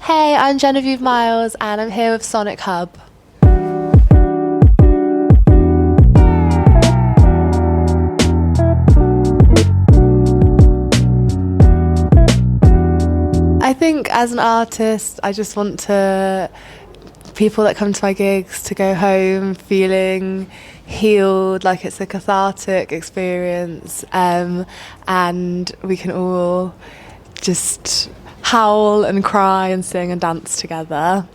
Hey, I'm Genevieve Miles and I'm here with Sonichub. I think as an artist, I just want people that come to my gigs to go home feeling healed, like it's a cathartic experience, and we can all just howl and cry and sing and dance together.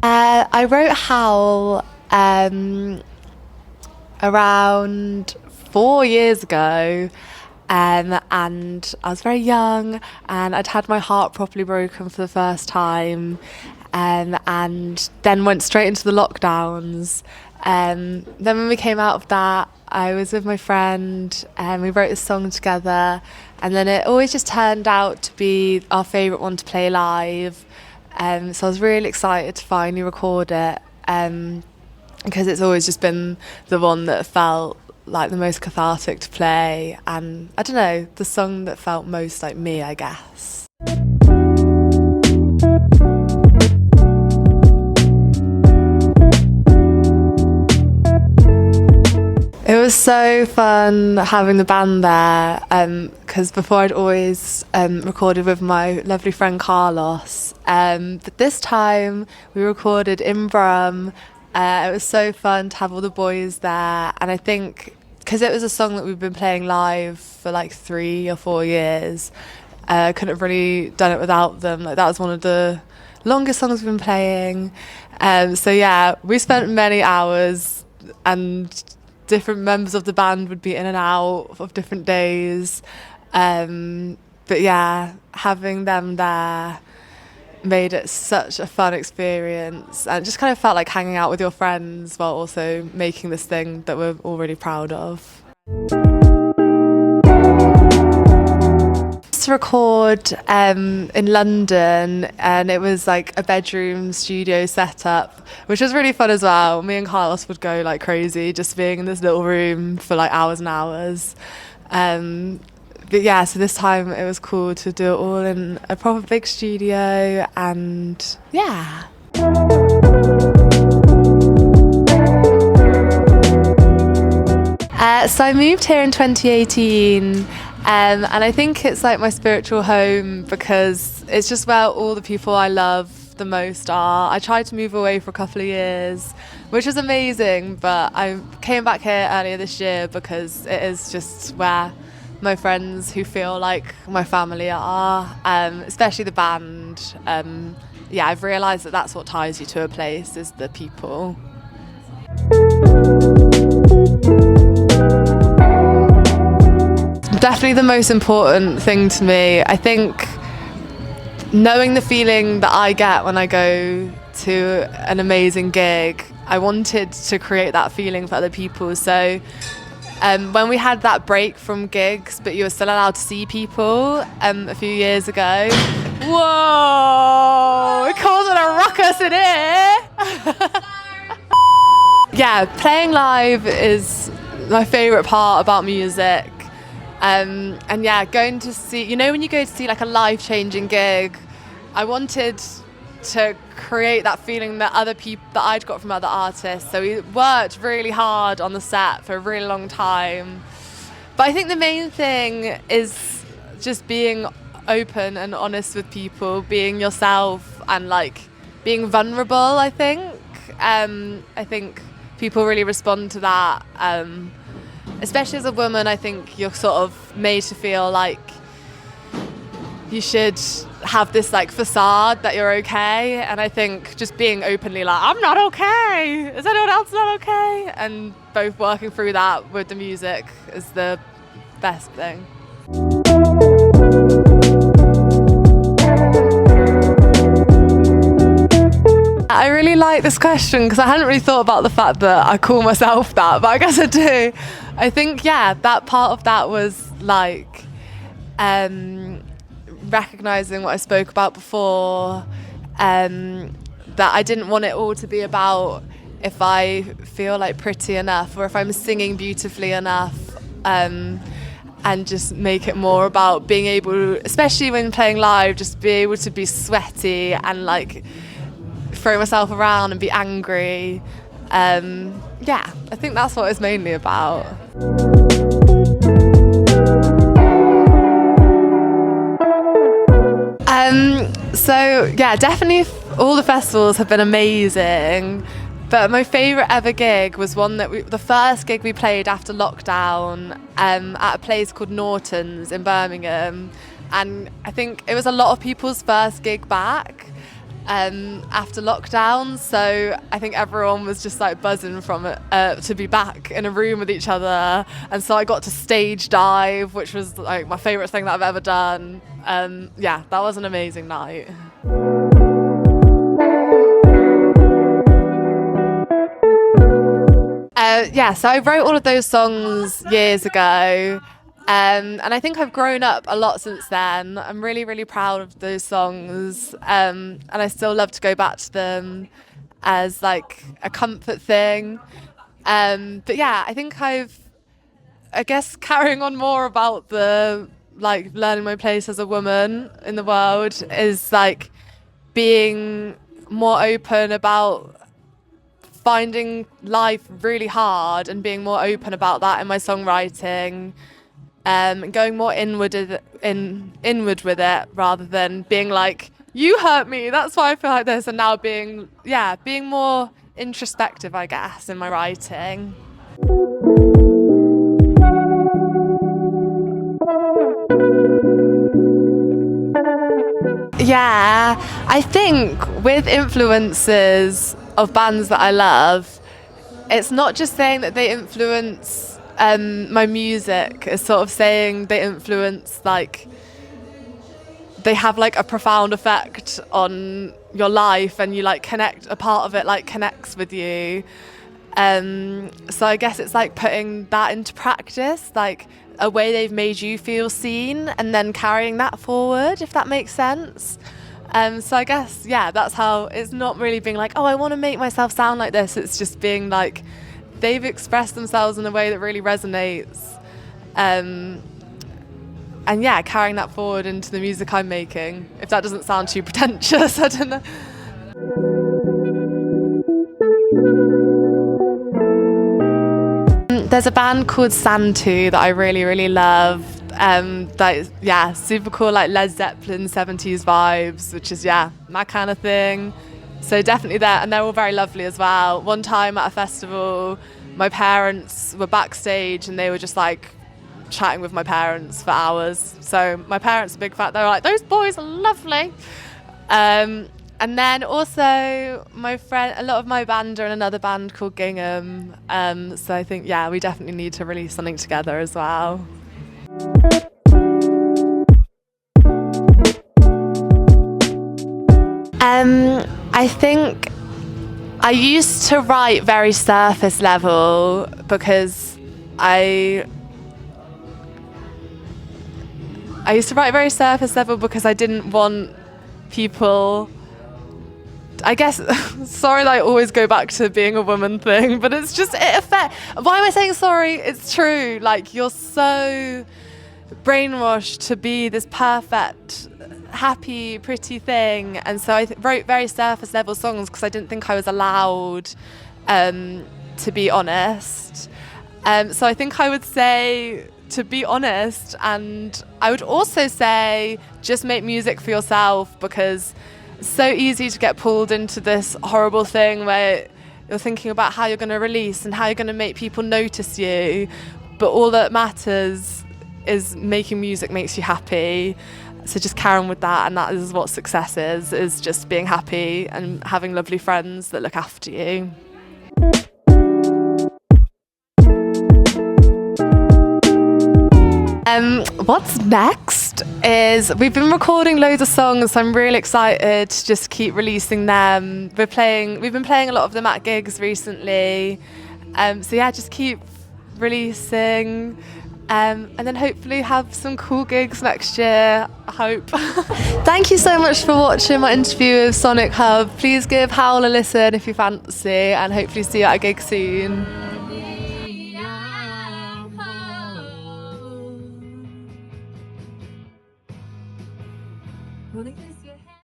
I wrote Howl around 4 years ago. And I was very young and I'd had my heart properly broken for the first time, and then went straight into the lockdowns. Then when we came out of that, I was with my friend and we wrote this song together, and then it always just turned out to be our favourite one to play live. So I was really excited to finally record it, because it's always just been the one that felt like the most cathartic to play, and I don't know, the song that felt most like me, I guess. It was so fun having the band there, because before I'd always recorded with my lovely friend Carlos, but this time we recorded in Brum. It was so fun to have all the boys there, and I think because it was a song that we've been playing live for like 3 or 4 years, I couldn't have really done it without them. Like, that was one of the longest songs we've been playing. So yeah, we spent many hours, and different members of the band would be in and out of different days. But yeah, having them there made it such a fun experience, and it just kind of felt like hanging out with your friends while also making this thing that we're all really proud of. To record in London, and it was like a bedroom studio setup, which was really fun as well. Me and Carlos would go like crazy just being in this little room for like hours and hours. But yeah, so this time it was cool to do it all in a proper big studio, and yeah. So I moved here in 2018, and I think it's like my spiritual home because it's just where all the people I love the most are. I tried to move away for a couple of years, which was amazing, but I came back here earlier this year because it is just where my friends who feel like my family are, especially the band. Yeah, I've realised that that's what ties you to a place, is the people. Definitely the most important thing to me. I think knowing the feeling that I get when I go to an amazing gig, I wanted to create that feeling for other people. So when we had that break from gigs, but you were still allowed to see people a few years ago. Whoa! We're causing a ruckus in here! Yeah, playing live is my favourite part about music. And yeah, going to see, you know, when you go to see like a life-changing gig, I wanted to create that feeling that I'd got from other artists. So we worked really hard on the set for a really long time. But I think the main thing is just being open and honest with people, being yourself and like being vulnerable, I think. I think people really respond to that. Especially as a woman, I think you're sort of made to feel like you should have this like facade that you're okay, and I think just being openly like, I'm not okay, is anyone else not okay, and both working through that with the music is the best thing. I really like this question because I hadn't really thought about the fact that I call myself that, but I guess I do. I think, yeah, that part of that was like recognising what I spoke about before, that I didn't want it all to be about if I feel like pretty enough or if I'm singing beautifully enough. and just make it more about being able to, especially when playing live, just be able to be sweaty and like throw myself around and be angry. Yeah, I think that's what it's mainly about. So yeah, definitely all the festivals have been amazing, but my favourite ever gig was one that the first gig we played after lockdown at a place called Norton's in Birmingham, and I think it was a lot of people's first gig back after lockdown, so I think everyone was just like buzzing from it to be back in a room with each other, and so I got to stage dive, which was like my favourite thing that I've ever done. Yeah, that was an amazing night. Yeah, so I wrote all of those songs years ago, and I think I've grown up a lot since then. I'm really, really proud of those songs, and I still love to go back to them as like a comfort thing. But yeah, I think I guess carrying on more about the like learning my place as a woman in the world is like being more open about finding life really hard and being more open about that in my songwriting, going more inward with it rather than being like, you hurt me, that's why I feel like this, and now being more introspective, I guess, in my writing. Yeah, I think with influences of bands that I love, it's not just saying that they influence my music, it's sort of saying they influence, like, they have like a profound effect on your life, and you like connect, a part of it like connects with you. So I guess it's like putting that into practice, like a way they've made you feel seen, and then carrying that forward, if that makes sense. So I guess, yeah, that's how it's not really being like, oh, I want to make myself sound like this. It's just being like, they've expressed themselves in a way that really resonates. And yeah, carrying that forward into the music I'm making, if that doesn't sound too pretentious, I don't know. There's a band called Santu that I really, really love. That is, yeah, super cool, like Led Zeppelin 70s vibes, which is, yeah, my kind of thing. So definitely there, and they're all very lovely as well. One time at a festival, my parents were backstage and they were just like chatting with my parents for hours. So my parents are big fan. They were like, those boys are lovely. And then also my friend, a lot of my band are in another band called Gingham. So I think, yeah, we definitely need to release something together as well. I think I used to write very surface level because I used to write very surface level because I didn't want people, I guess, sorry that I always go back to being a woman thing, but it's just, why am I saying sorry? It's true. Like, you're so brainwashed to be this perfect, happy, pretty thing. And so I wrote very surface level songs because I didn't think I was allowed to be honest. So I think I would say to be honest, and I would also say just make music for yourself, because it's so easy to get pulled into this horrible thing where you're thinking about how you're going to release and how you're going to make people notice you, but all that matters is making music makes you happy. So just carry on with that, and that is what success is just being happy and having lovely friends that look after you. What's next is we've been recording loads of songs, so I'm really excited to just keep releasing them. We've been playing a lot of them at gigs recently. So yeah, just keep releasing. And then hopefully have some cool gigs next year, I hope. Thank you so much for watching my interview with Sonic Hub. Please give Howl a listen if you fancy, and hopefully see you at a gig soon. Wanna kiss your hand?